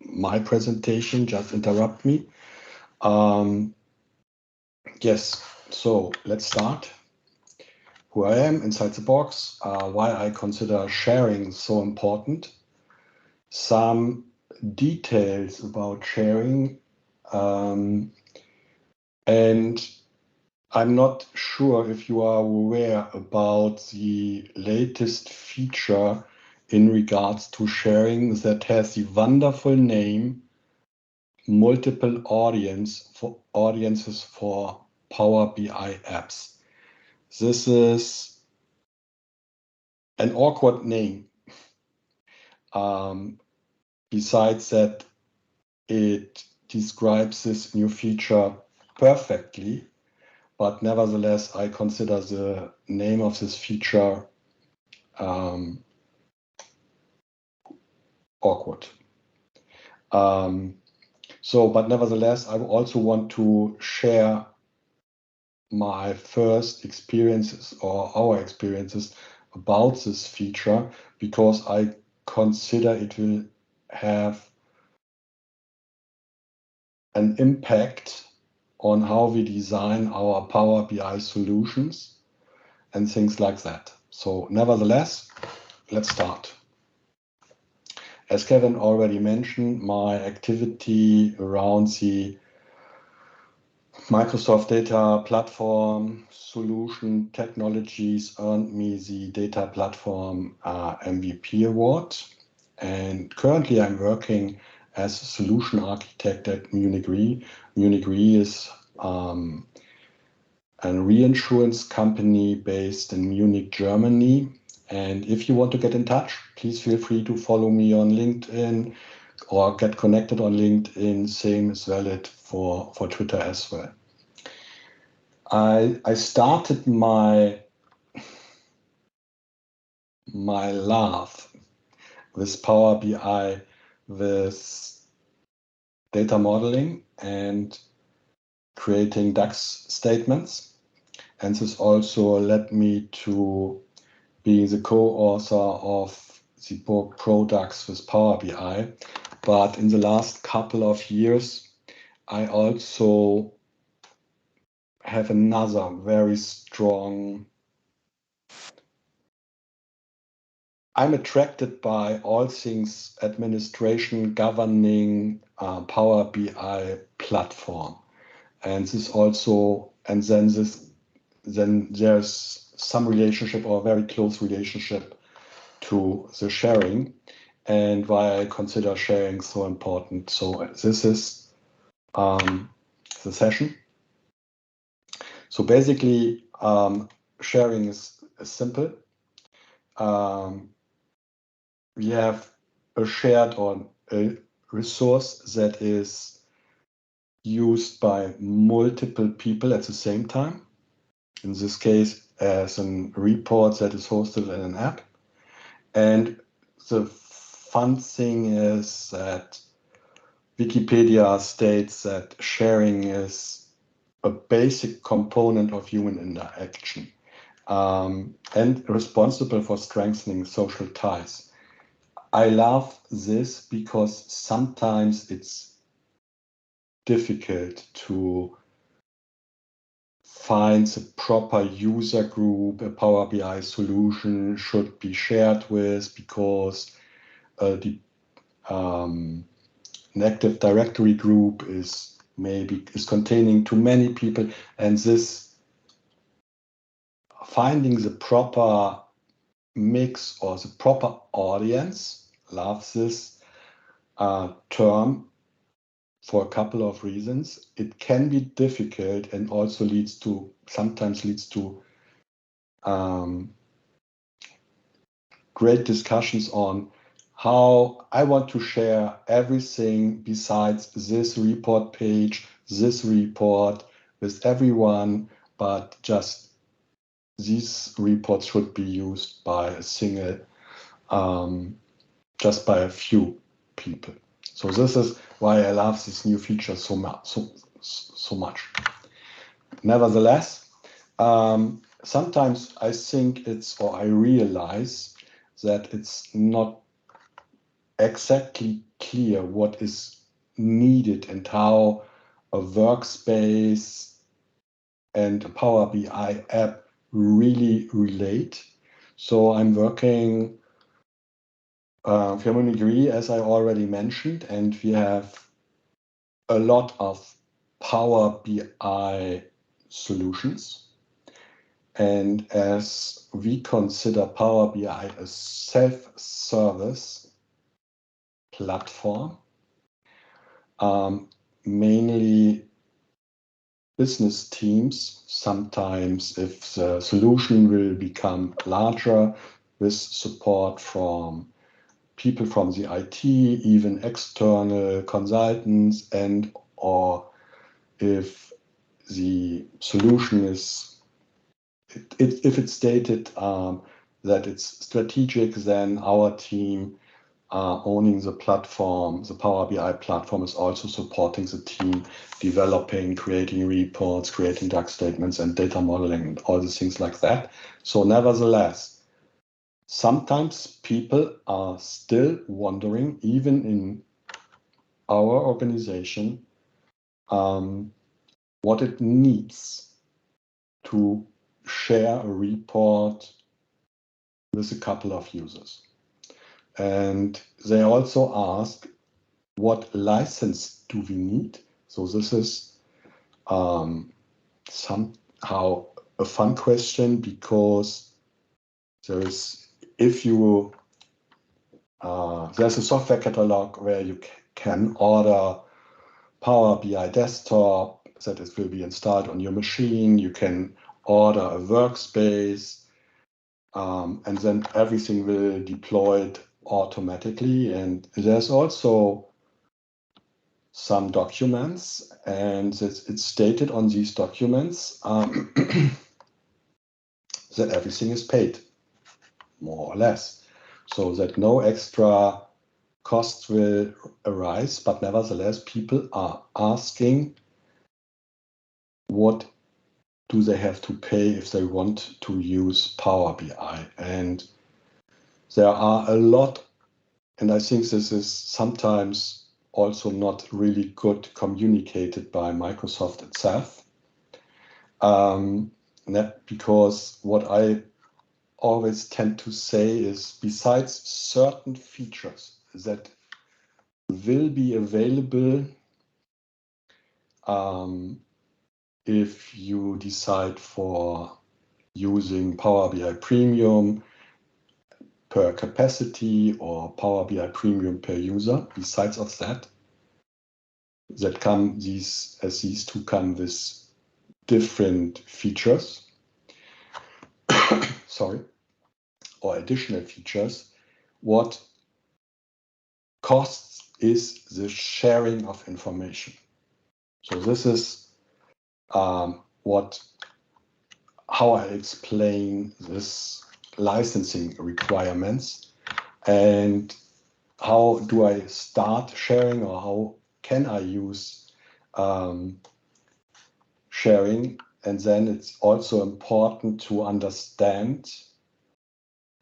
my presentation, just interrupt me. Yes, so let's start. Who I am inside the box, why I consider sharing so important, some details about sharing, and I'm not sure if you are aware about the latest feature in regards to sharing that has the wonderful name multiple audiences for Power BI apps. This is an awkward name. Besides that, it describes this new feature perfectly, but nevertheless, I consider the name of this feature awkward. But nevertheless, I also want to share my first experiences or our experiences about this feature, because I consider it will have an impact on how we design our Power BI solutions and things like that. So nevertheless, let's start. As Kevin already mentioned, my activity around the Microsoft Data Platform solution technologies earned me the Data Platform MVP award. And currently I'm working as a solution architect at Munich Re. Munich Re is a reinsurance company based in Munich, Germany. And if you want to get in touch, please feel free to follow me on LinkedIn or get connected on LinkedIn. Same is valid for Twitter as well. I started my love with Power BI with data modeling and creating DAX statements. And this also led me to being the co-author of the book Products with Power BI. But in the last couple of years, I also have another very strong. I'm attracted by all things administration, governing, Power BI platform, and this also, and then there's some relationship or a very close relationship to the sharing, and why I consider sharing so important. So this is the session. So basically, sharing is simple. We have a shared or a resource that is used by multiple people at the same time. In this case, as a report that is hosted in an app. And the fun thing is that Wikipedia states that sharing is a basic component of human interaction and responsible for strengthening social ties. I love this because sometimes it's difficult to find the proper user group a Power BI solution should be shared with, because an Active Directory group is containing too many people, and this finding the proper mix or the proper audience, love this term for a couple of reasons. It can be difficult and also sometimes leads to great discussions on how I want to share everything besides this report page, this report with everyone, but just these reports should be used by a single, just by a few people. So this is why I love this new feature so much. Nevertheless, sometimes I think I realize that it's not exactly clear what is needed and how a workspace and a Power BI app really relate. So I'm working for my degree, as I already mentioned, and we have a lot of Power BI solutions. And as we consider Power BI a self-service platform, mainly business teams, sometimes if the solution will become larger with support from people from the IT, even external consultants, and or if the solution is, if it's stated that it's strategic, then our team owning the platform, the Power BI platform, is also supporting the team developing, creating reports, creating dark statements and data modeling and all the things like that. So nevertheless, sometimes people are still wondering, even in our organization, what it needs to share a report with a couple of users. And they also ask, what license do we need? So this is somehow a fun question, because there is, if you there's a software catalog where you can order Power BI desktop that it will be installed on your machine. You can order a workspace, and then everything will deployed automatically. And there's also some documents, and it's stated on these documents that everything is paid, more or less, so that no extra costs will arise. But nevertheless, people are asking, what do they have to pay if they want to use Power BI? And there are a lot, and I think this is sometimes also not really good communicated by Microsoft itself. Because what I always tend to say is, besides certain features that will be available if you decide for using Power BI Premium per capacity or Power BI Premium per user, besides of that come these two come with different features, sorry, or additional features. What costs is the sharing of information. So this is how I explain this licensing requirements, and how do I start sharing, or how can I use sharing. And then it's also important to understand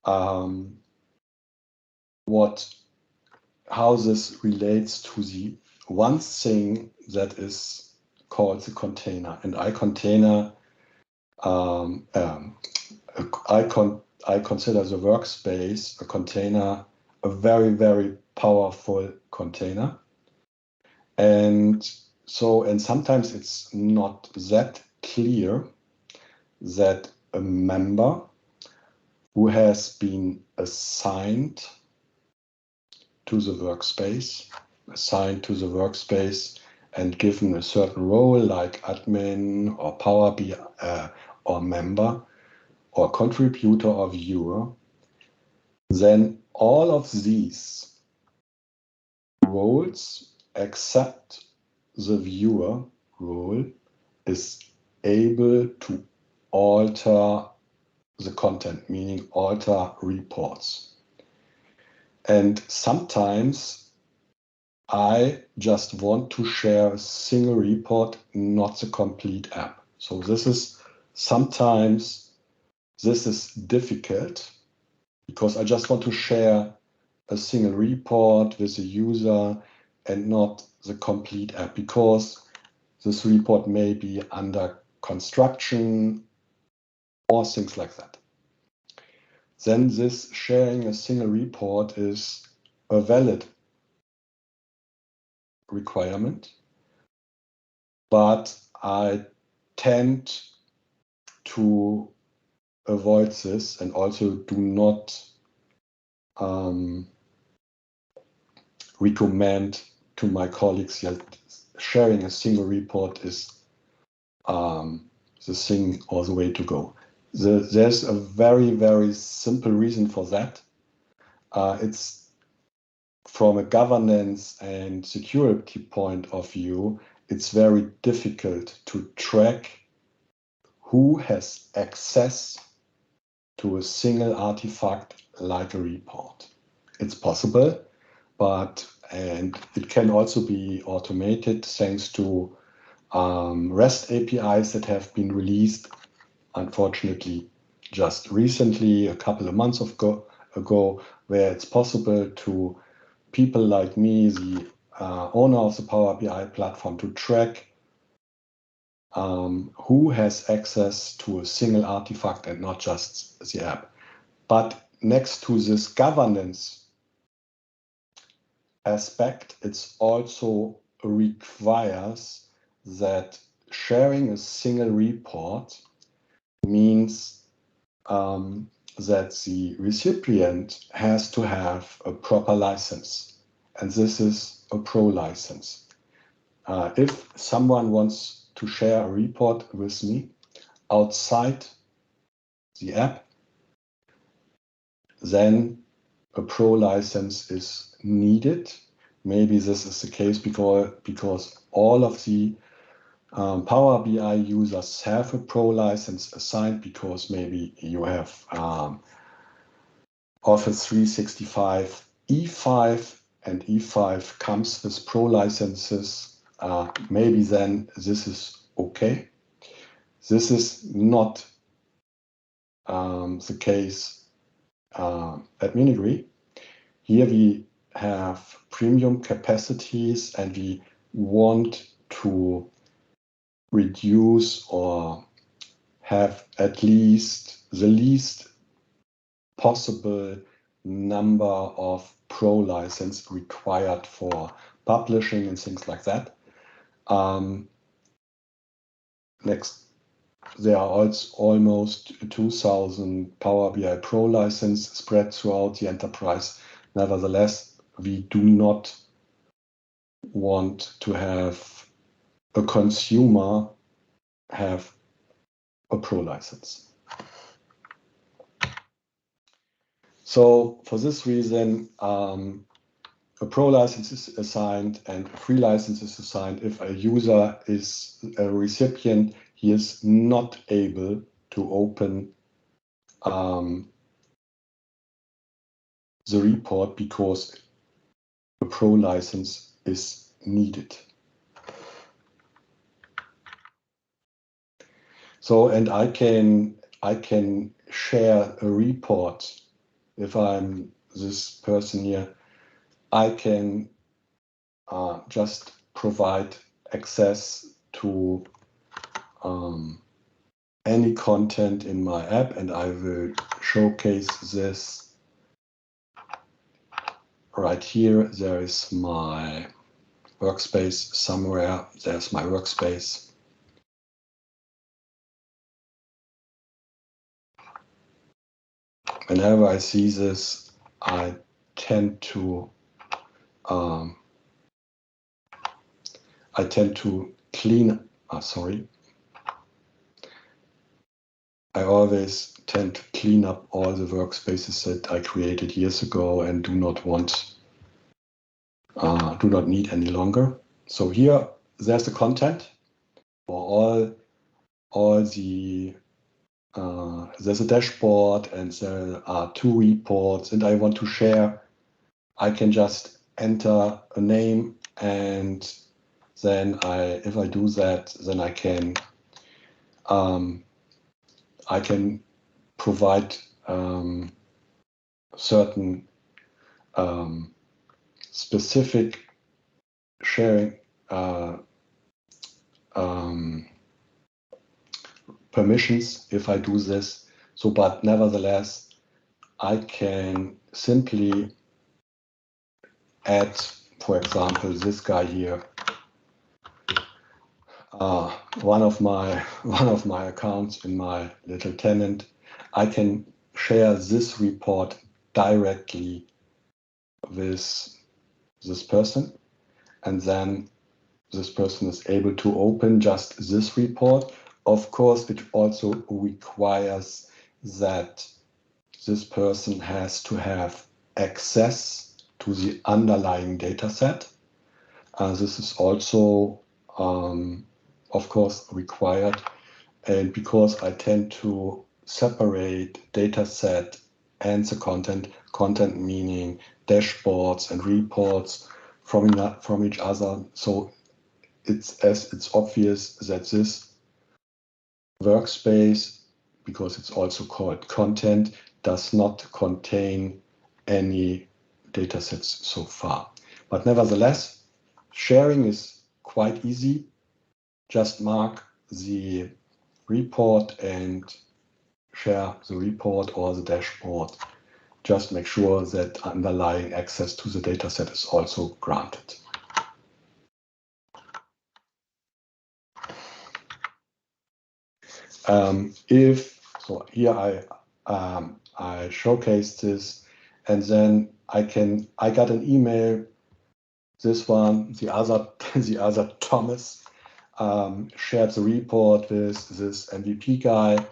how this relates to the one thing that is called the container. And I consider the workspace, a container, a very, very powerful container. And sometimes it's not that clear that a member who has been assigned to the workspace and given a certain role like admin or Power BI or member or contributor or viewer, then all of these roles except the viewer role is able to alter the content, meaning alter reports. And sometimes I just want to share a single report, not the complete app. So sometimes this is difficult, because I just want to share a single report with a user and not the complete app, because this report may be under construction or things like that. Then this sharing a single report is a valid requirement, but I tend to avoid this and also do not recommend to my colleagues that sharing a single report is the thing or the way to go. There's a very, very simple reason for that. It's from a governance and security point of view, it's very difficult to track who has access to a single artifact like a report. It's possible, and it can also be automated thanks to REST APIs that have been released, unfortunately, just recently, a couple of months ago, where it's possible to people like me, the owner of the Power BI platform, to track who has access to a single artifact and not just the app. But next to this governance aspect, it also requires that sharing a single report means that the recipient has to have a proper license, and this is a pro license. If someone wants to share a report with me outside the app, then a pro license is needed. Maybe this is the case because all of the Power BI users have a pro license assigned, because maybe you have Office 365 E5 and E5 comes with pro licenses. Maybe then this is okay. This is not the case at Minigree. Here we have premium capacities and we want to reduce or have at least the least possible number of pro license required for publishing and things like that. Next, there are also almost 2,000 Power BI Pro license spread throughout the enterprise. Nevertheless, we do not want to have a consumer have a pro license. So for this reason, a pro license is assigned and a free license is assigned. If a user is a recipient, he is not able to open the report because a pro license is needed. So, and I can share a report. If I'm this person here, I can just provide access to any content in my app, and I will showcase this right here. There is my workspace somewhere. There's my workspace. Whenever I see this, I tend to clean. I always tend to clean up all the workspaces that I created years ago and do not need any longer. So here, there's the content for all the. There's a dashboard and there are 2 reports, and I want to share. I can just enter a name, and then if I do that, then I can provide certain specific sharing permissions if I do this. So, but nevertheless, I can simply add, for example, this guy here. One of my accounts in my little tenant. I can share this report directly with this person, and then this person is able to open just this report. Of course, it also requires that this person has to have access to the underlying data set. This is also, of course, required. And because I tend to separate data set and the content meaning dashboards and reports from each other. So it's obvious that this workspace, because it's also called content, does not contain any data sets so far. But nevertheless, sharing is quite easy. Just mark the report and share the report or the dashboard. Just make sure that underlying access to the dataset is also granted. So here I showcase this, and then I got an email. This one, the other Thomas shared the report with this MVP guy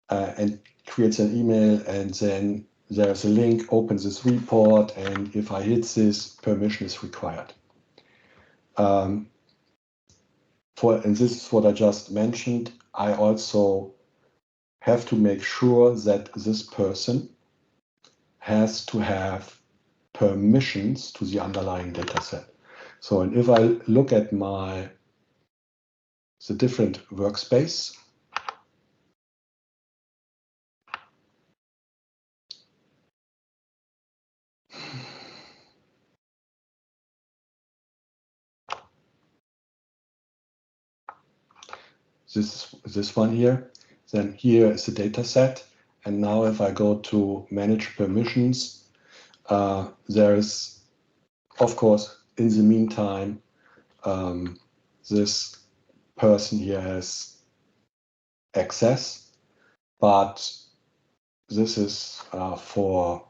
and creates an email, and then there's a link, open this report, and if I hit this, permission is required. And this is what I just mentioned. I also have to make sure that this person has to have permissions to the underlying data set. So, and if I look at the different workspace, this one here, then here is the data set. And now if I go to manage permissions, there is, of course, in the meantime, this person here has access, but this is for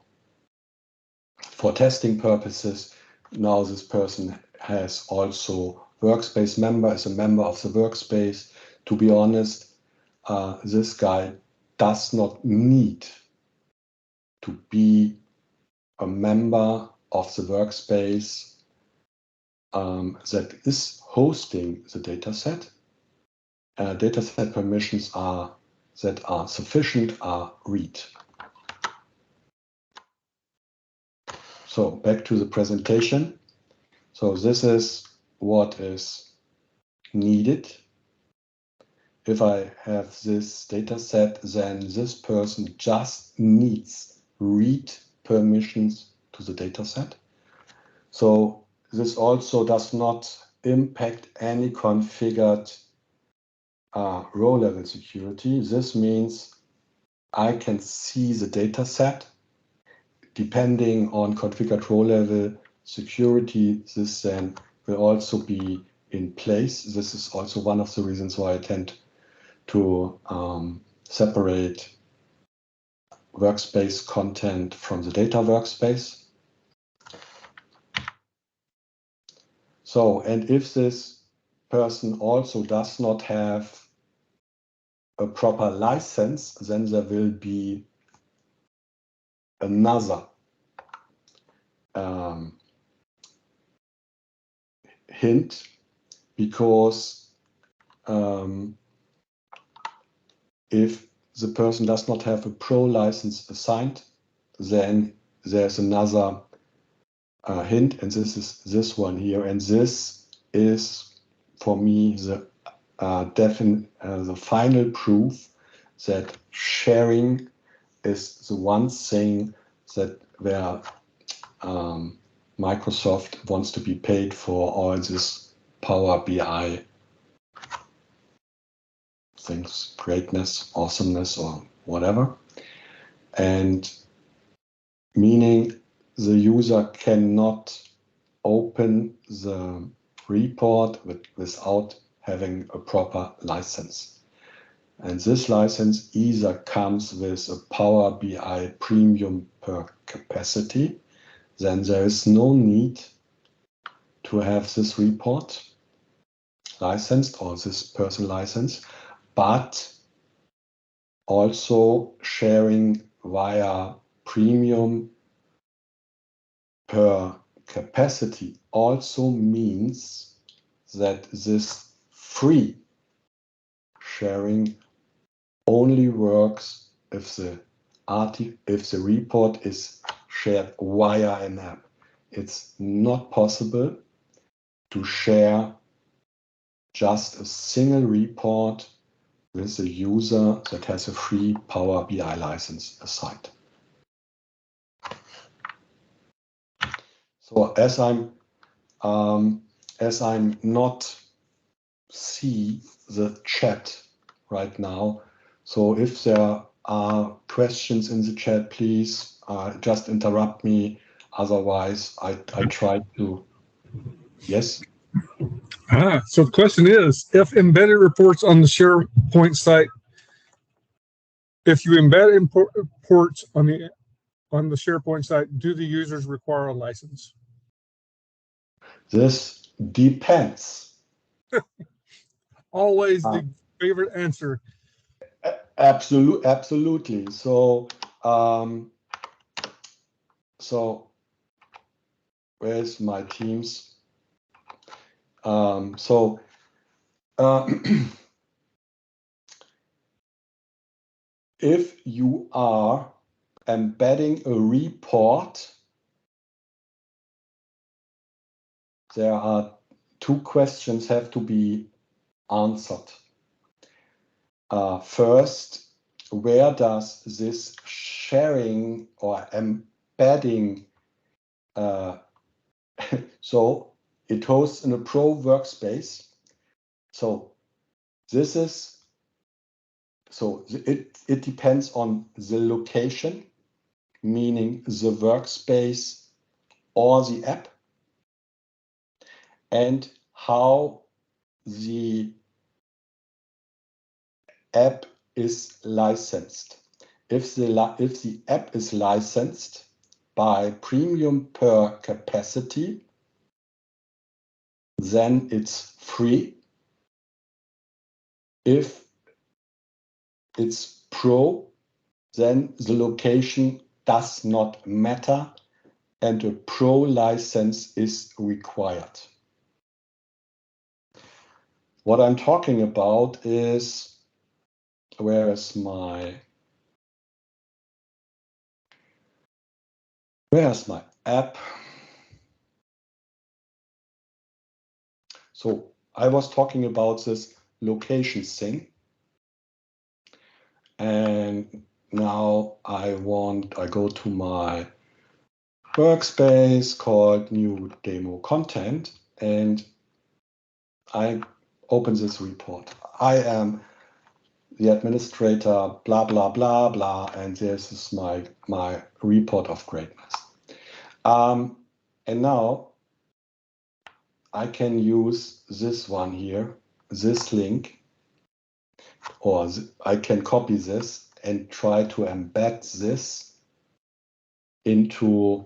testing purposes. Now this person has also workspace member, is a member of the workspace. To be honest, this guy does not need to be a member of the workspace that is hosting the dataset. Dataset permissions that are sufficient are read. So back to the presentation. So this is what is needed. If I have this data set, then this person just needs read permissions to the data set. So this also does not impact any configured row level security. This means I can see the data set depending on configured row level security. This then will also be in place. This is also one of the reasons why I tend to separate workspace content from the data workspace. So, and if this person also does not have a proper license, then there will be another hint, because if the person does not have a pro license assigned, then there's another hint, and this is this one here, and this is for me the final proof that sharing is the one thing that where Microsoft wants to be paid for all this Power BI things, greatness, awesomeness, or whatever. And meaning the user cannot open the report without having a proper license. And this license either comes with a Power BI premium per capacity, then there is no need to have this report licensed or this person licensed, but also sharing via premium per capacity also means that this free sharing only works if the report is shared via an app. It's not possible to share just a single report with a user that has a free Power BI license assigned. So as I'm not see the chat right now, so if there are questions in the chat, please just interrupt me. Otherwise, I try to. Yes. So the question is, if embedded reports on the SharePoint site, if you embed reports on the SharePoint site, do the users require a license? This depends. Always the favorite answer. Absolutely. So, where's my Teams? If you are embedding a report, there are two questions have to be answered. First, where does this sharing or embedding, so it hosts in a Pro workspace. So this is, so it depends on the location, meaning the workspace or the app, and how the app is licensed. If the app is licensed by premium per capacity, then it's free. If it's pro, then the location does not matter and a pro license is required. What I'm talking about is, where's my app? So I was talking about this location thing. And now I go to my workspace called new demo content, and I open this report. I am the administrator, blah, blah, blah, blah, and this is my report of greatness. And now I can use this one here, this link, or I can copy this and try to embed this into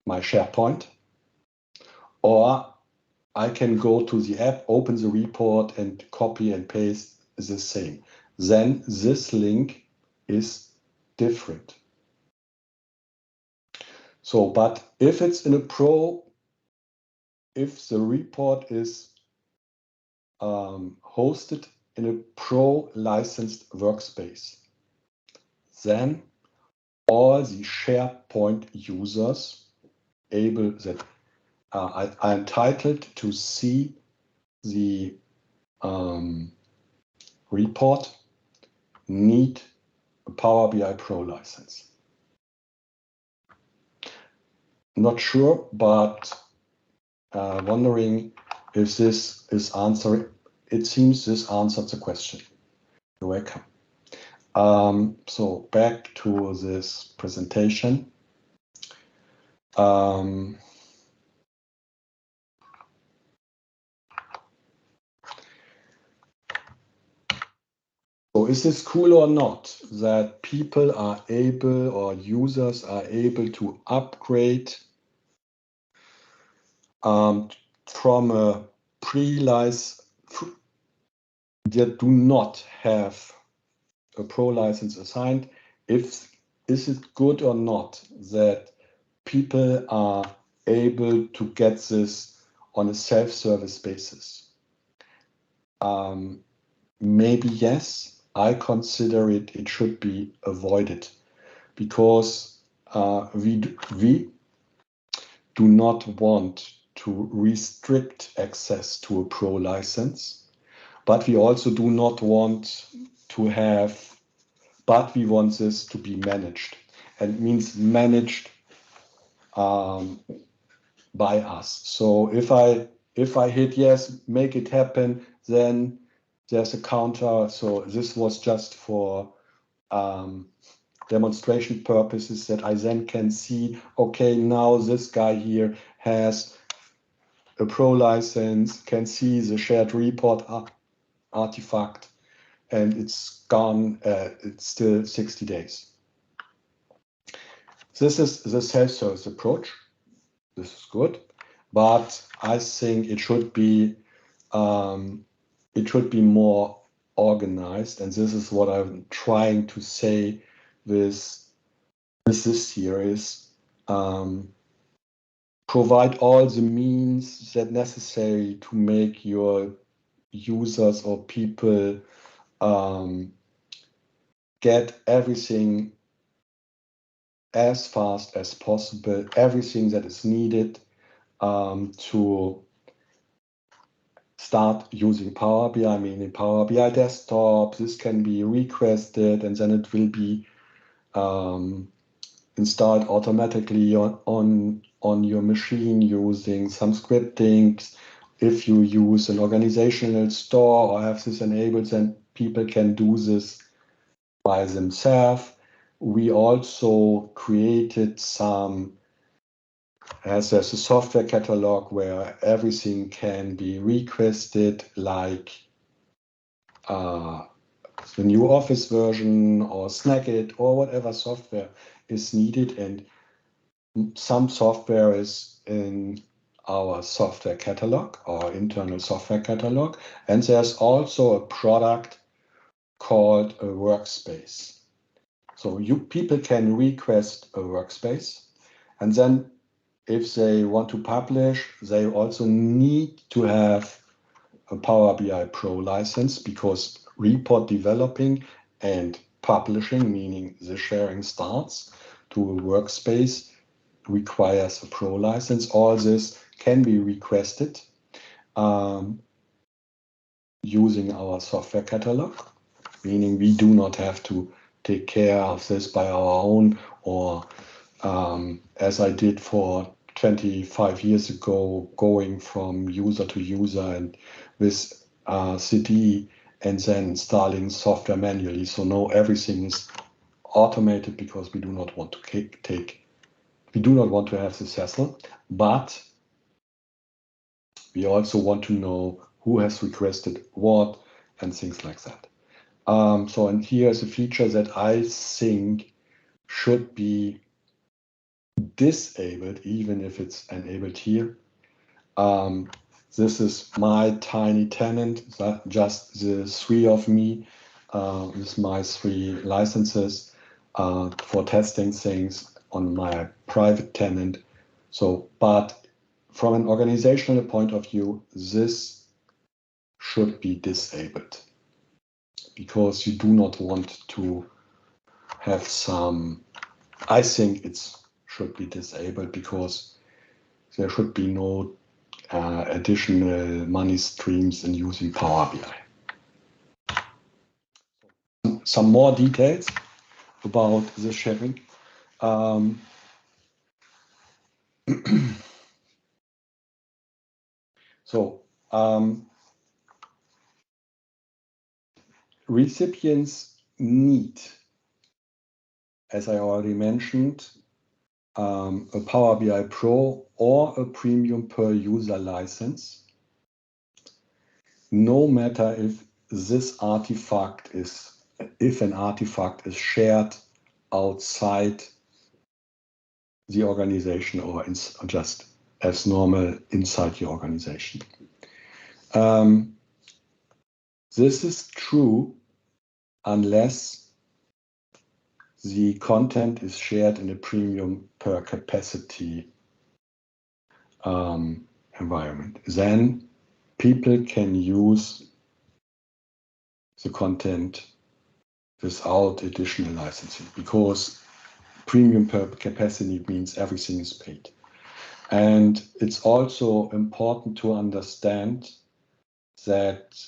my SharePoint, or I can go to the app, open the report, and copy and paste the same. Then this link is different. So, but if it's in a Pro, if the report is hosted in a Pro licensed workspace, then all the SharePoint users are entitled to see the report need a Power BI Pro license. not sure, but wondering if this is answering. It seems this answered the question. You're welcome. So back to this presentation. So is this cool or not that people are able, or users are able to upgrade from a pre-license that do not have a pro license assigned? Is it good or not that people are able to get this on a self-service basis? Maybe yes. I consider it should be avoided, because we do not want to restrict access to a pro license, but we also do not want to have, but we want this to be managed, and it means managed by us. So if I hit yes, make it happen, then there's a counter. So this was just for demonstration purposes, that I then can see, okay, now this guy here has a pro license, can see the shared report artifact, and it's gone. It's still 60 days. This is the self-service approach. This is good, but I think it should be more organized, and this is what I'm trying to say with this series. Provide all the means that necessary to make your users or people get everything as fast as possible, everything that is needed to start using Power BI. I mean, in Power BI desktop, this can be requested, and then it will be installed automatically on your machine using some scripting. If you use an organizational store or have this enabled, then people can do this by themselves. We also created there's a software catalog where everything can be requested, like the new Office version or Snagit or whatever software is needed. And some software is in our software catalog, our internal software catalog. And there's also a product called a workspace. So people can request a workspace, and then if they want to publish, they also need to have a Power BI Pro license, because report developing and publishing, meaning the sharing starts to a workspace, requires a Pro license. All this can be requested using our software catalog, meaning we do not have to take care of this by our own, or as I did for 25 years ago, going from user to user and with CD, and then installing software manually. So no, everything is automated, because we do not want to we do not want to have this hassle, but we also want to know who has requested what and things like that. And here's a feature that I think should be disabled, even if it's enabled here. This is my tiny tenant, just the 3 of me with my 3 licenses for testing things on my private tenant. So, but from an organizational point of view, this should be disabled, because you do not want to have I think it should be disabled, because there should be no additional money streams in using Power BI. Some more details about the sharing. So recipients need, as I already mentioned, a Power BI Pro or a premium per user license, no matter if this artifact is, if an artifact is shared outside the organization or just as normal inside the organization. This is true unless the content is shared in a premium per capacity environment. Then people can use the content without additional licensing, because premium per capacity means everything is paid. And it's also important to understand that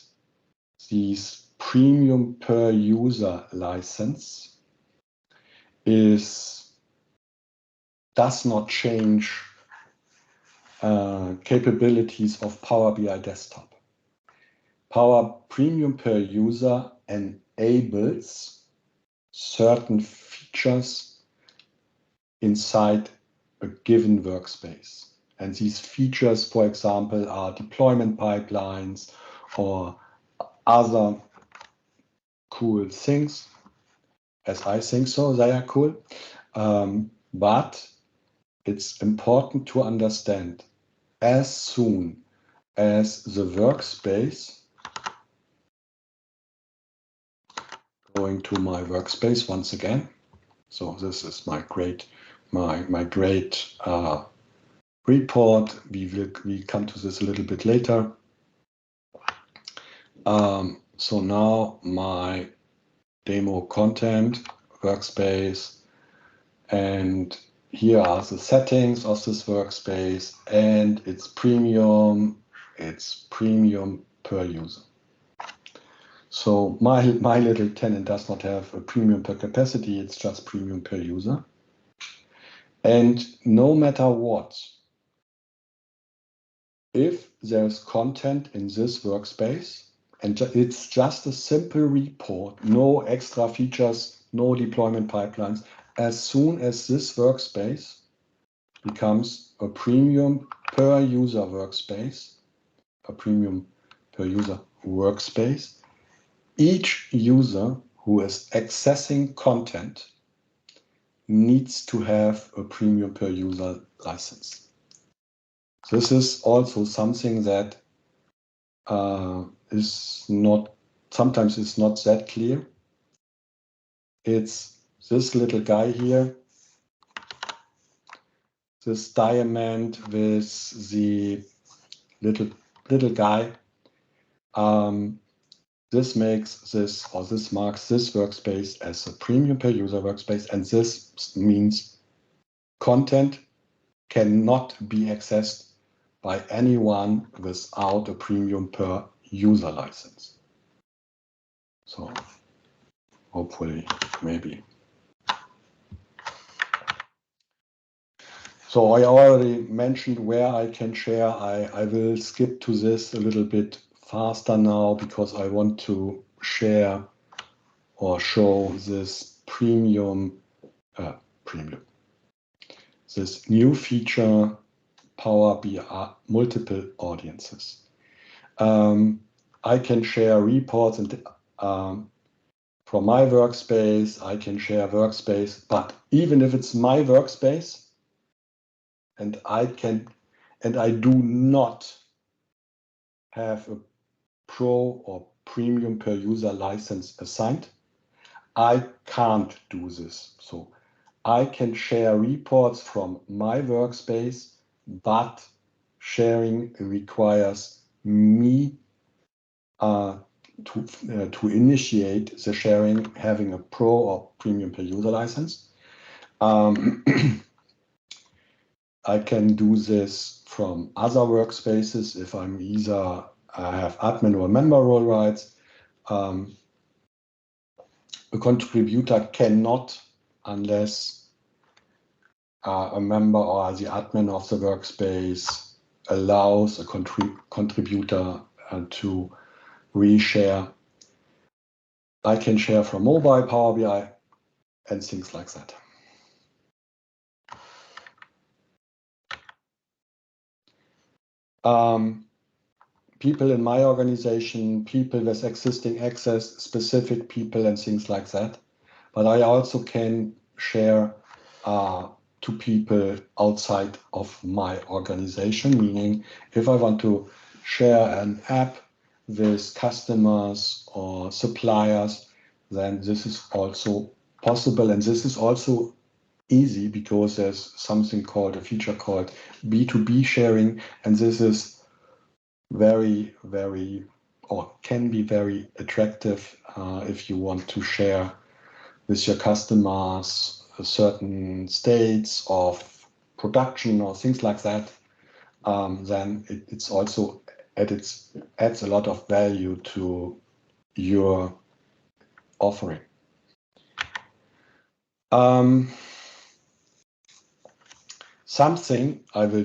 these premium per user license does not change capabilities of Power BI Desktop. Power Premium per user enables certain features inside a given workspace. And these features, for example, are deployment pipelines or other cool things. As I think so, they are cool. But it's important to understand, as soon as the workspace, going to my workspace once again. So this is my great report. We come to this a little bit later. So now my demo content workspace, and here are the settings of this workspace, and it's premium per user. So my little tenant does not have a premium per capacity, it's just premium per user. And no matter what, if there's content in this workspace, and it's just a simple report, no extra features, no deployment pipelines, as soon as this workspace becomes a premium per user workspace, each user who is accessing content needs to have a premium per user license. This is also something that sometimes it's not that clear. It's this little guy here, this diamond with the little guy. This marks this workspace as a premium per user workspace, and this means content cannot be accessed by anyone without a premium per user license. So hopefully, maybe. So I already mentioned where I can share. I will skip to this a little bit faster now because I want to share or show this this new feature, Power BI multiple audiences. I can share reports and from my workspace, I can share workspace, but even if it's my workspace and I do not have a pro or premium per user license assigned, I can't do this. So I can share reports from my workspace, but sharing requires me to initiate the sharing, having a pro or premium per user license. I can do this from other workspaces if I have admin or member role rights. A contributor cannot unless a member or the admin of the workspace allows a contributor to reshare. I can share from mobile, Power BI, and things like that. People in my organization, people with existing access, specific people and things like that. But I also can share to people outside of my organization, meaning if I want to share an app with customers or suppliers, then this is also possible. And this is also easy because there's something called a feature called B2B sharing. And this is very, very, or can be very attractive if you want to share with your customers certain states of production or things like that. Then it's also adds a lot of value to your offering. Something I will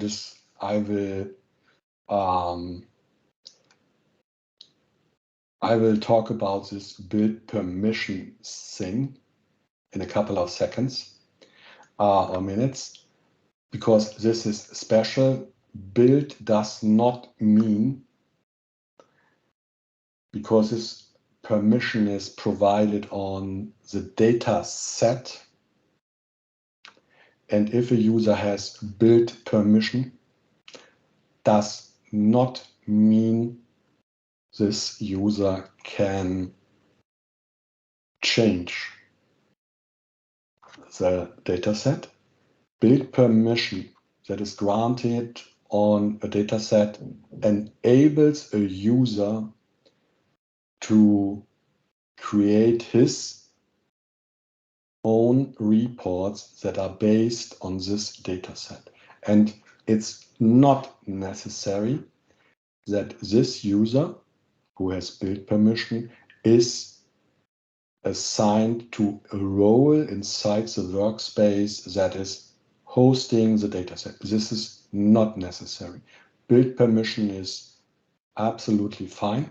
talk about this build permission thing in a couple of seconds or minutes, because this is special. Build does not mean, because this permission is provided on the data set, and if a user has build permission, does not mean this user can change the data set. Build permission that is granted on a data set enables a user to create his own reports that are based on this data set. And it's not necessary that this user who has build permission is assigned to a role inside the workspace that is hosting the dataset. This is not necessary. Build permission is absolutely fine.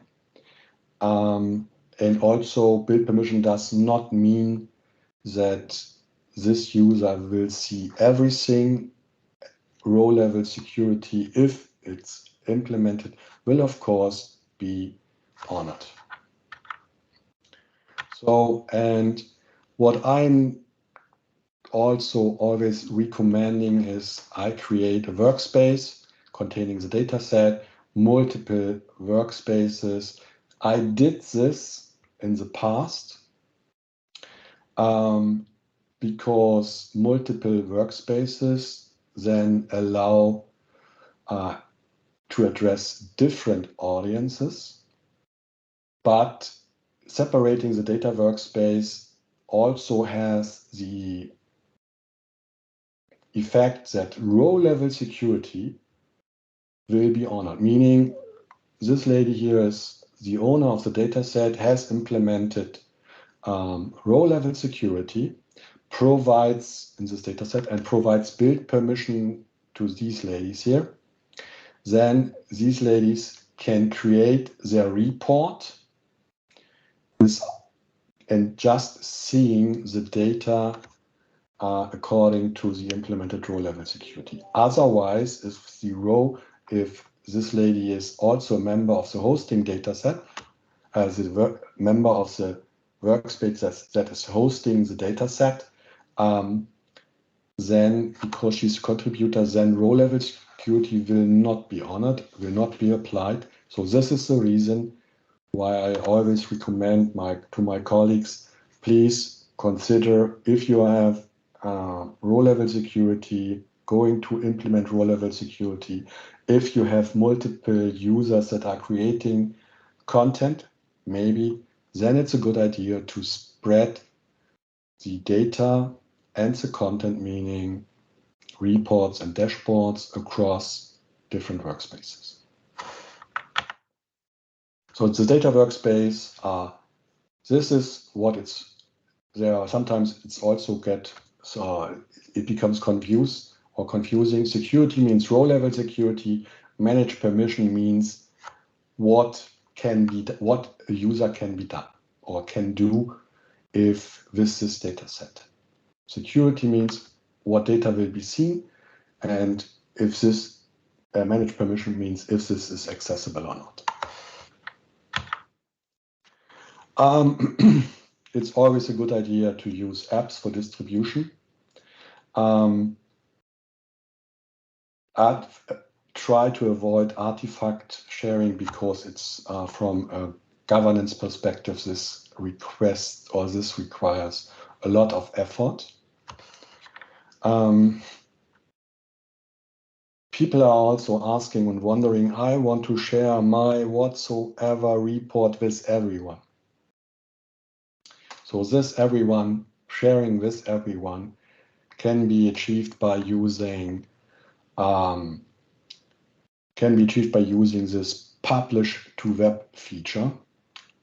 And also, build permission does not mean that this user will see everything. Row level security, if it's implemented, will of course be honored. So, and what I'm also always recommending is I create a workspace containing the data set, multiple workspaces. I did this in the past because multiple workspaces then allow to address different audiences, but separating the data workspace also has the effect that row level security will be honored, meaning this lady here is the owner of the data set, has implemented row level security, provides in this data set and provides build permission to these ladies here. Then these ladies can create their report and just seeing the data according to the implemented row level security. Otherwise, if this lady is also a member of the hosting dataset, as a member of the workspace that is hosting the dataset, then because she's a contributor, then row level security will not be honored, will not be applied. So this is the reason why I always recommend to my colleagues, please consider, if you have row level security, going to implement row level security. If you have multiple users that are creating content, maybe, then it's a good idea to spread the data and the content, meaning reports and dashboards, across different workspaces. So it's a data workspace. This is what it's there. Sometimes it's also get so it becomes confusing. Security means row level security. Manage permission means what a user can be done or can do if with this data set. Security means what data will be seen, and if this manage permission means if this is accessible or not. It's always a good idea to use apps for distribution. Try to avoid artifact sharing because it's from a governance perspective, this requires a lot of effort. People are also asking and wondering, I want to share my whatsoever report with everyone. So this sharing with everyone can be achieved by using this publish to web feature.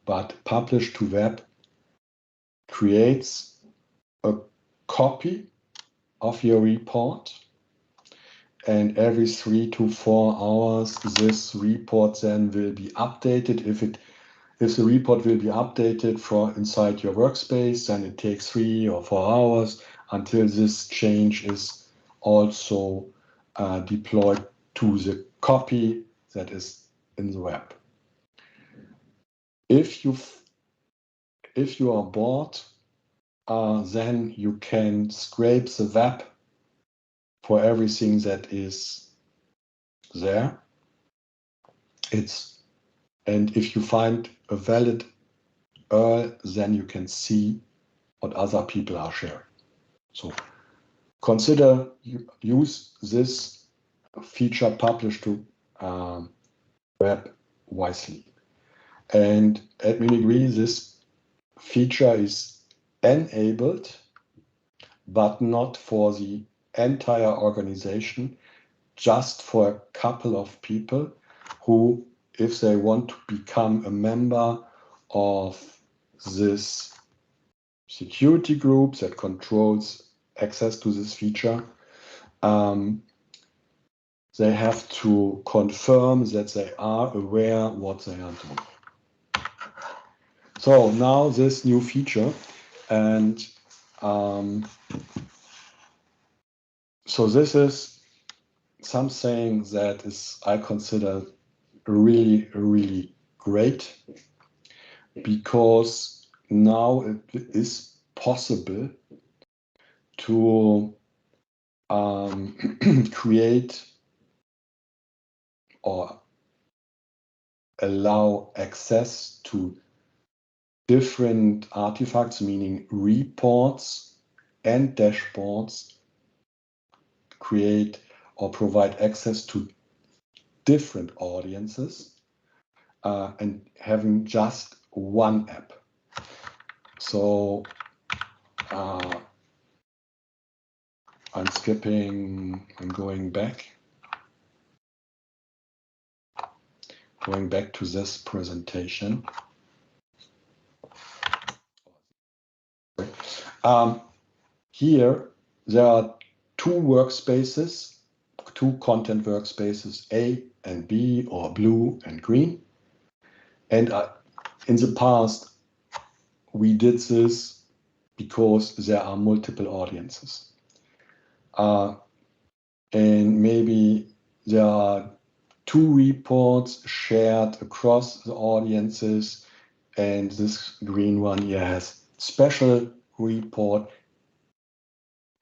But publish to web creates a copy of your report, and every 3 to 4 hours this report then will be updated. If the report will be updated for inside your workspace, then it takes 3 or 4 hours until this change is also deployed to the copy that is in the web. If you are bored, then you can scrape the web for everything that is there. And if you find a valid URL, then you can see what other people are sharing. So use this feature publish to web wisely. And at Mini-Gree, this feature is enabled, but not for the entire organization, just for a couple of people who, if they want to become a member of this security group that controls access to this feature, they have to confirm that they are aware what they are doing. So now this new feature, and so this is something that I consider really, really great, because now it is possible to create or allow access to different artifacts, meaning reports and dashboards, create or provide access to different audiences, and having just one app. So I'm going back to this presentation. Here there are two content workspaces, A and B, or blue and green. And in the past, we did this because there are multiple audiences. And maybe there are 2 reports shared across the audiences, and this green one here has special report.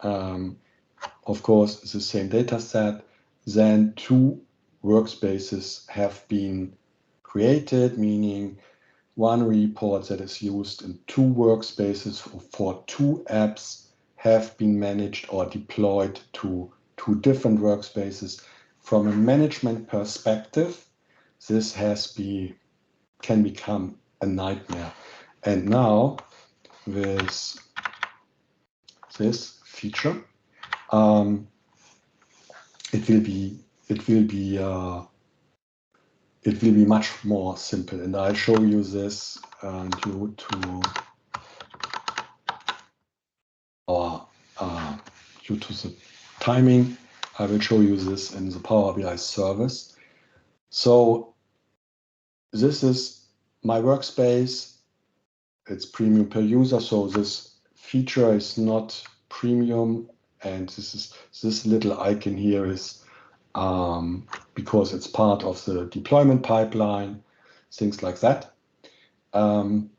Of course, it's the same data set. Then 2 workspaces have been created, meaning one report that is used in 2 workspaces for 2 apps have been managed or deployed to 2 different workspaces. From a management perspective, this can become a nightmare. And now with this feature, it will be much more simple. And I'll show you this due to our due to the timing, I will show you this in the Power BI service. So this is my workspace. It's premium per user, so this feature is not premium, and this little icon here is because it's part of the deployment pipeline, things like that. And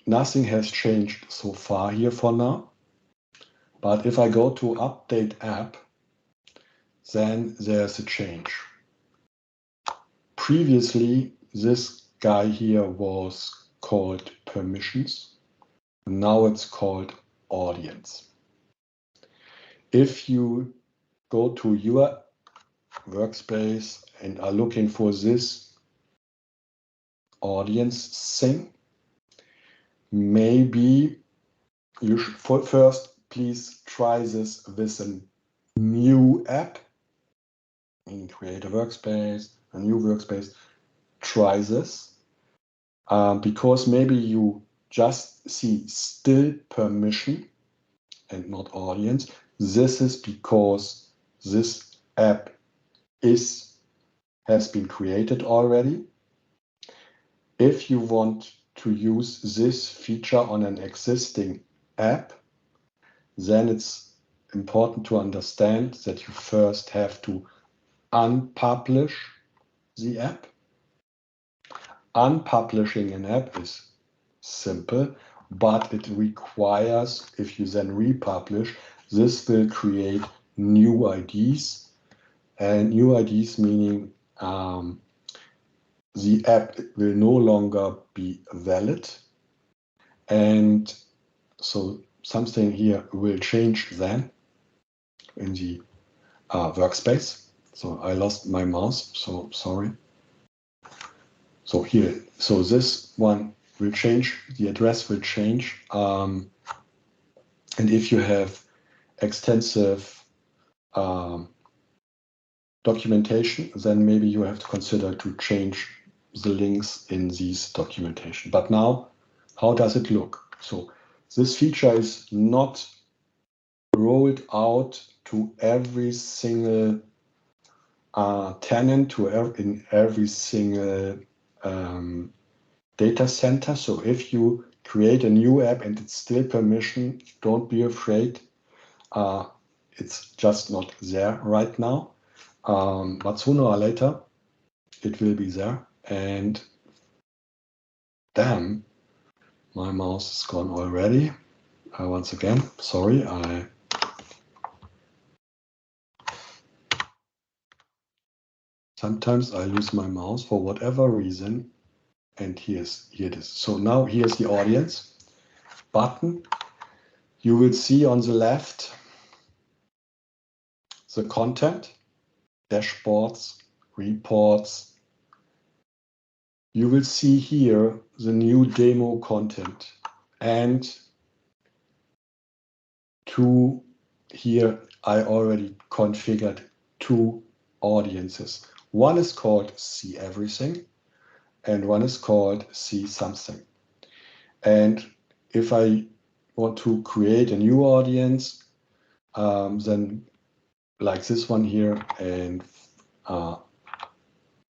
nothing has changed so far here for now. But if I go to update app, then there's a change. Previously, this guy here was called permissions. Now it's called audience. If you go to your workspace and are looking for this audience thing, maybe you should first please try this with a new app. And create a workspace, a new workspace. Try this because maybe you just see still permission and not audience. This is because this app has been created already. If you want to use this feature on an existing app, then it's important to understand that you first have to unpublish the app. Unpublishing an app is simple, but it requires, if you then republish, this will create new IDs, and new IDs meaning the app will no longer be valid, and so something here will change then in the workspace. So I lost my mouse, so sorry. So here, so this one will change, the address will change. And if you have extensive documentation, then maybe you have to consider to change the links in these documentation. But now, how does it look? So this feature is not rolled out to every single tenant, in every single data center. So if you create a new app and it's still permission, don't be afraid. It's just not there right now. But sooner or later, it will be there. And damn, my mouse is gone already. Once again, sorry. Sometimes I lose my mouse for whatever reason. And here it is. So now here's the audience button. You will see on the left the content, dashboards, reports. You will see here the new demo content, and here I already configured two audiences. One is called See Everything and one is called See Something. And if I want to create a new audience, then like this one here, and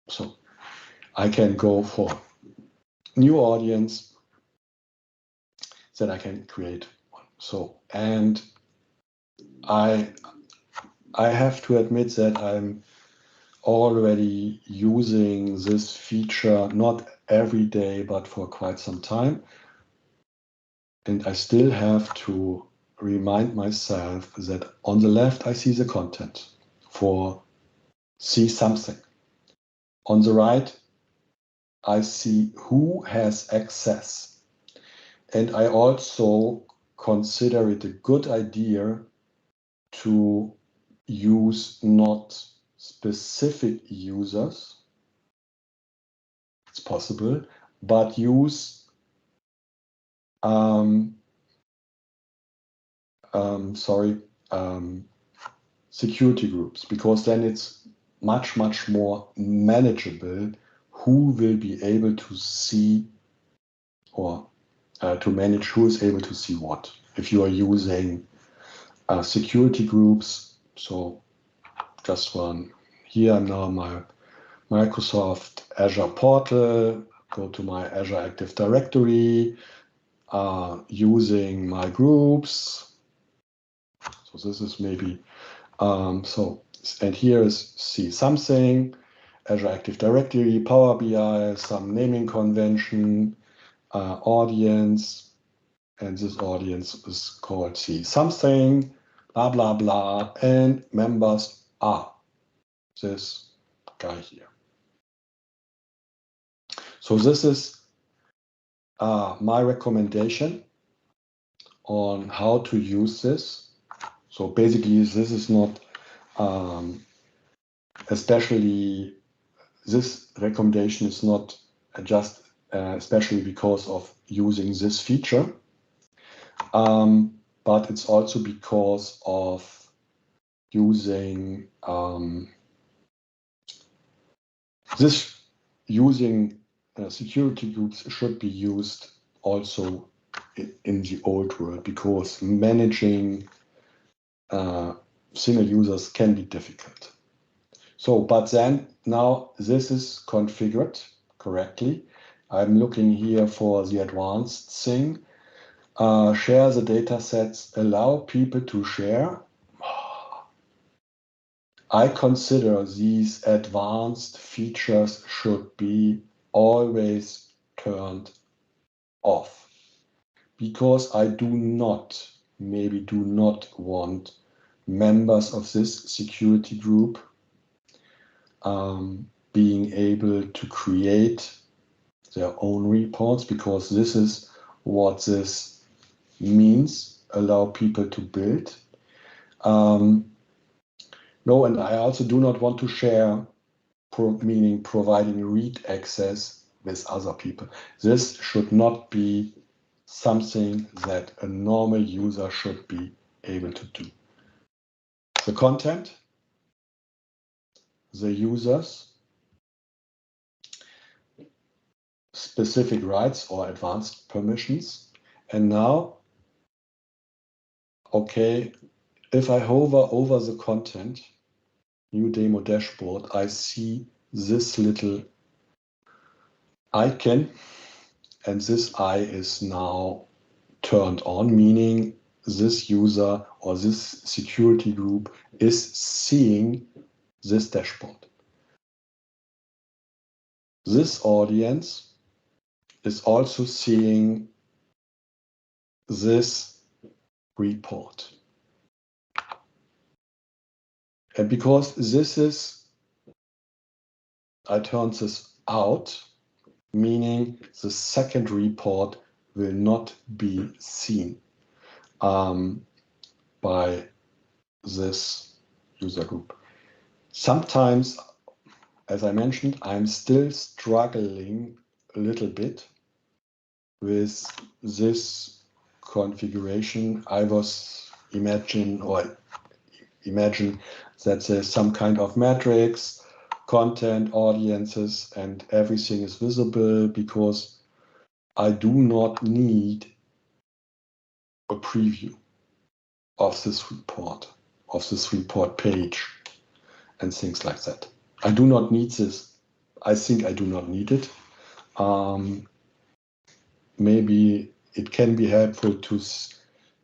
so I can go for new audience, then I can create one. So, and I have to admit that I'm already using this feature, not every day, but for quite some time. And I still have to remind myself that on the left, I see the content for See Something. On the right, I see who has access. And I also consider it a good idea to use not specific users, it's possible, but use security groups, because then it's much more manageable who will be able to see or to manage who is able to see what. if you are using security groups. So just one here now, my Microsoft Azure portal, go to my Azure Active Directory, using my groups. So this is maybe, and here is see something, Azure Active Directory, Power BI, some naming convention, audience, and this audience is called see something, blah, blah, blah, and members are this guy here. So this is my recommendation on how to use this. So basically, this is not especially, this recommendation is not just especially because of using this feature, but it's also because of using using security groups should be used also in the old world, because managing single users can be difficult. So, but then now this is configured correctly. I'm looking here for the advanced thing. Share the data sets, allow people to share. I consider these advanced features should be always turned off, because I do not want members of this security group being able to create their own reports, because this is what this means, allow people to build. No, and I also do not want to share, meaning providing read access with other people. This should not be something that a normal user should be able to do. The content, the users, specific rights or advanced permissions. And now, okay, if I hover over the content, new demo dashboard, I see this little icon, and this eye is now turned on, meaning this user or this security group is seeing this dashboard. This audience is also seeing this report. And because this is, I turn this out, meaning the second report will not be seen by this user group. Sometimes, as I mentioned, I'm still struggling a little bit with this configuration. I was imagine that there's some kind of matrix, content, audiences, and everything is visible, because I do not need a preview of this report page and things like that. I do not need this. I think I do not need it. Maybe it can be helpful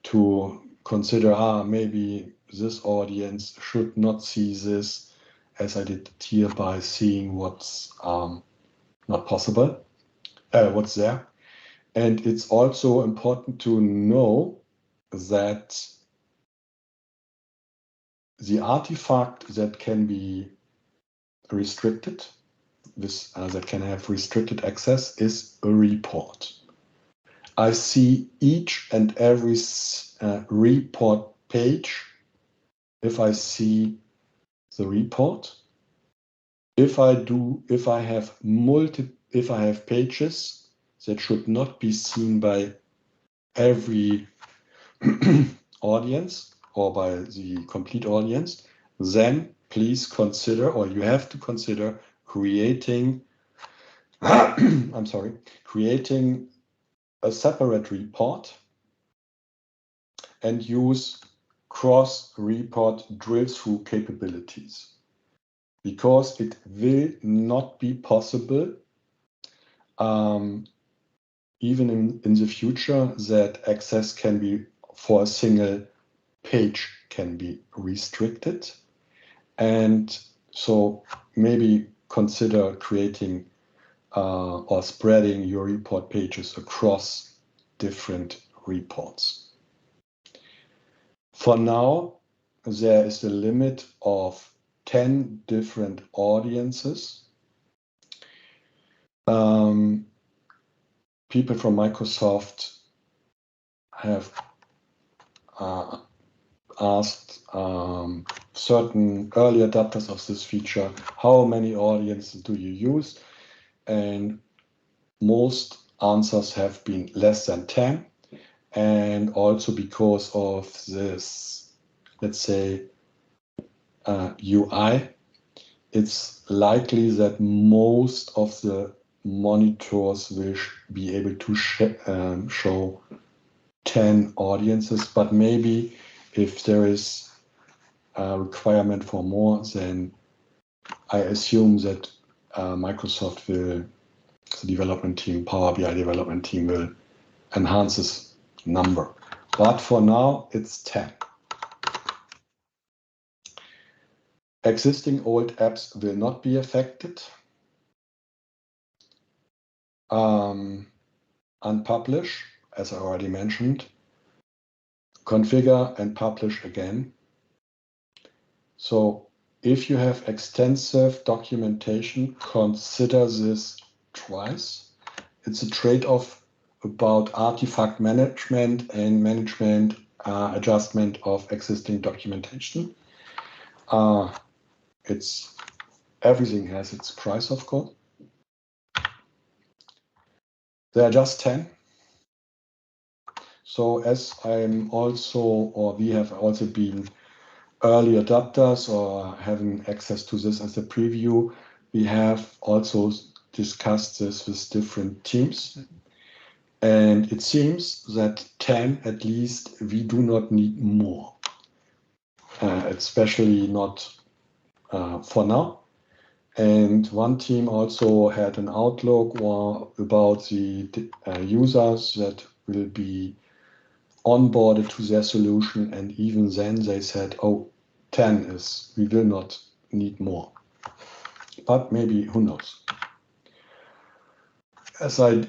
to consider, maybe this audience should not see this, as I did here by seeing what's not possible, what's there. And it's also important to know that the artifact that can be restricted, that can have restricted access, is a report. I see each and every report page if I see the report. If I have pages that should not be seen by every audience or by the complete audience, then please consider, or you have to consider, creating creating a separate report and use cross-report drill-through capabilities, because it will not be possible even in the future that access can be for a single page can be restricted. And so maybe consider creating or spreading your report pages across different reports. For now, there is a limit of 10 different audiences. People from Microsoft have asked certain early adopters of this feature, how many audiences do you use? And most answers have been less than 10. And also because of this, let's say, UI, it's likely that most of the monitors will be able to show 10 audiences, but maybe if there is a requirement for more, then I assume that Microsoft will, the development team, Power BI development team will enhance this number. But for now, it's 10. Existing old apps will not be affected. Unpublish, as I already mentioned. Configure and publish again. So if you have extensive documentation, consider this twice. It's a trade-off about artifact management and management adjustment of existing documentation. Everything has its price, of course. There are just 10. So as I'm also, or we have also been early adopters or having access to this as a preview, we have also discussed this with different teams. And it seems that 10 at least, we do not need more, especially not for now. And one team also had an outlook about the users that will be onboarded to their solution, and even then they said, oh, 10 is, we will not need more. But maybe, who knows? As I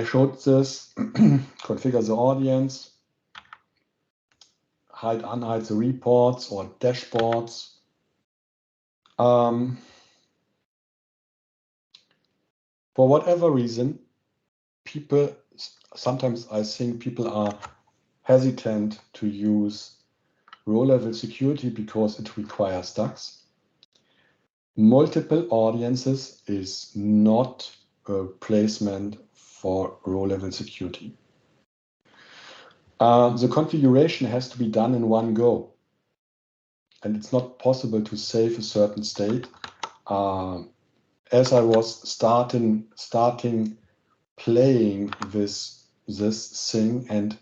showed this, configure the audience, hide, unhide the reports or dashboards. For whatever reason, sometimes I think people are hesitant to use row-level security because it requires DAX. Multiple audiences is not a placement for row-level security. The configuration has to be done in one go, and it's not possible to save a certain state. As I was starting playing with this thing, and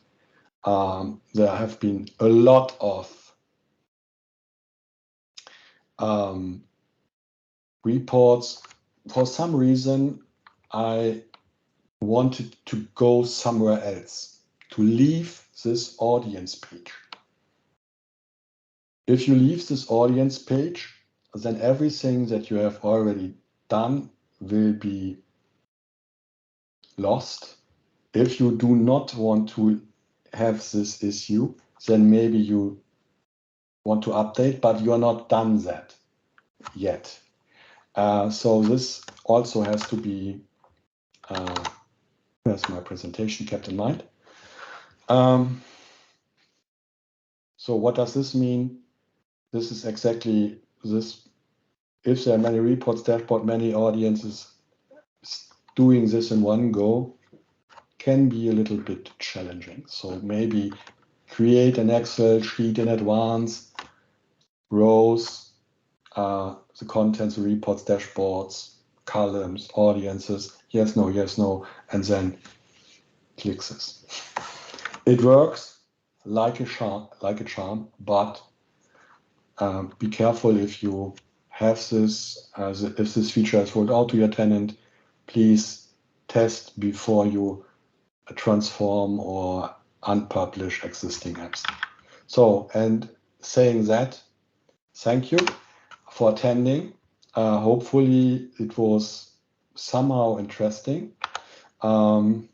there have been a lot of reports. For some reason, I wanted to go somewhere else, to leave this audience page. If you leave this audience page, then everything that you have already done will be lost. If you do not want to have this issue, then maybe you want to update, but you are not done that yet. So this also has to be, here's my presentation, kept in mind. So what does this mean? This is exactly this. If there are many reports, dashboard, many audiences, doing this in one go can be a little bit challenging. So maybe create an Excel sheet in advance, rows, the contents, the reports, dashboards, columns, audiences, yes, no, and then click this. It works. like a charm, but be careful if you have this, if this feature is rolled out to your tenant, please test before you transform or unpublish existing apps. So, and saying that, thank you for attending. Hopefully it was somehow interesting. Now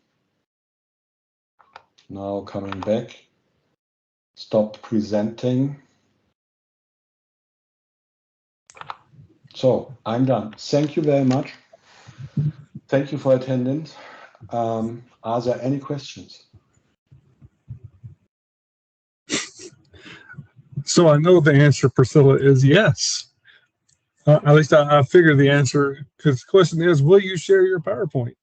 coming back, stop presenting. So I'm done. Thank you very much. Thank you for attending. Are there any questions? So I know the answer, Priscilla, is yes. At least I figured the answer, because the question is, will you share your PowerPoint?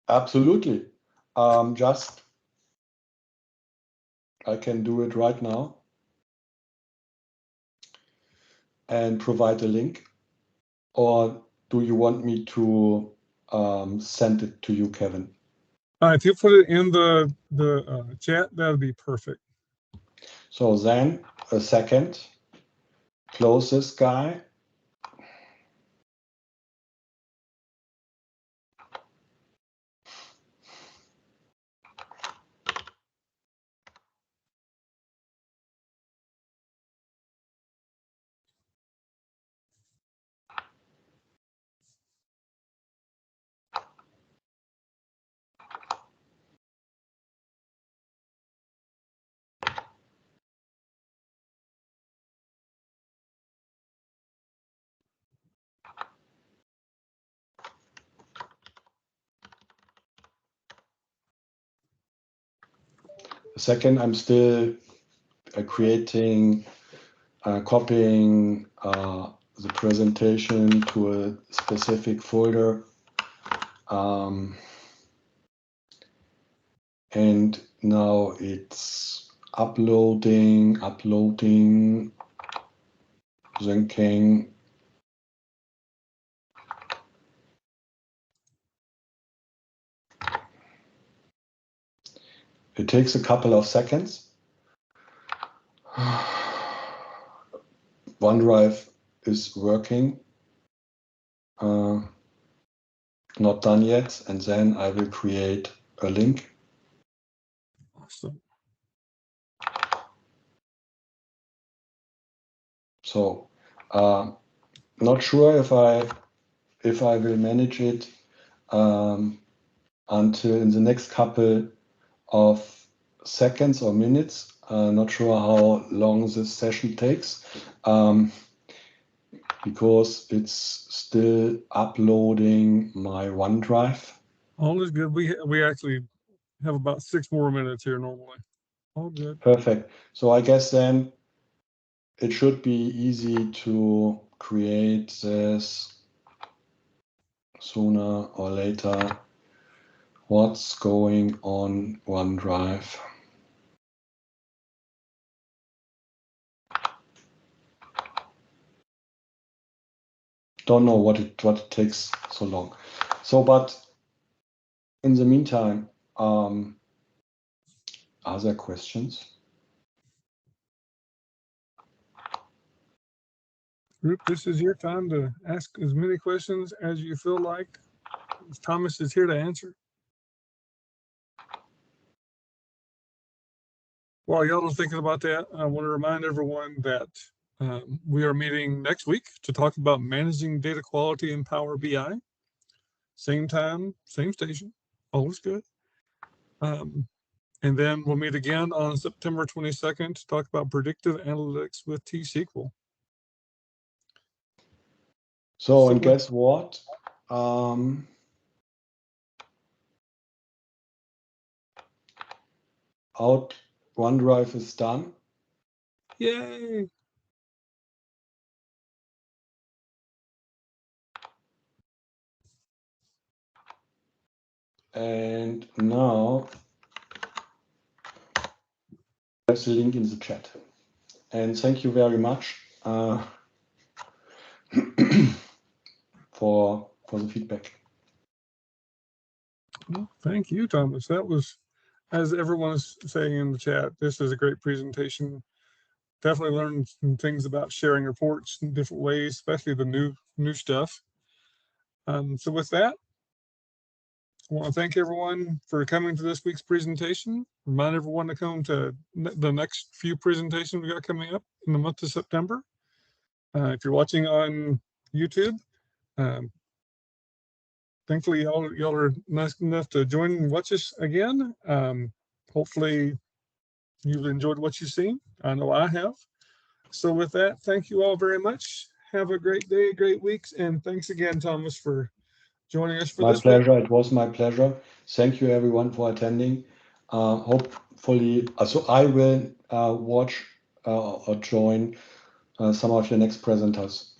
Absolutely. Just, I can do it right now and provide a link. Or do you want me to send it to you, Kevin? If you put it in the chat, that would be perfect. So then a second, close this guy. Second, I'm still creating, copying the presentation to a specific folder. And now it's uploading, syncing. It takes a couple of seconds. OneDrive is working. Not done yet. And then I will create a link. Awesome. So not sure if I will manage it until in the next couple of seconds or minutes. Not sure how long this session takes because it's still uploading my OneDrive. All is good. We actually have about 6 more minutes here normally. All good. Perfect. So I guess then it should be easy to create this sooner or later. What's going on OneDrive? Don't know what it takes so long. So, but in the meantime, are there questions? Group, this is your time to ask as many questions as you feel like. Thomas is here to answer. While y'all are thinking about that, I want to remind everyone that we are meeting next week to talk about managing data quality in Power BI. Same time, same station, always good. And then we'll meet again on September 22nd to talk about predictive analytics with T-SQL. So, and guess what? OneDrive is done. Yay! And now there's a link in the chat. And thank you very much for the feedback. Well, thank you, Thomas. That was as everyone is saying in the chat, this is a great presentation. Definitely learned some things about sharing reports in different ways, especially the new stuff. So with that, I want to thank everyone for coming to this week's presentation. Remind everyone to come to the next few presentations we got coming up in the month of September. If you're watching on YouTube, thankfully y'all are nice enough to join and watch us again. Hopefully you've enjoyed what you've seen. I know I have. So with that, thank you all very much. Have a great day, great weeks, and thanks again, Thomas, for joining us for this. My pleasure. It was my pleasure. Thank you, everyone, for attending. Hopefully, so I will watch or join some of your next presenters.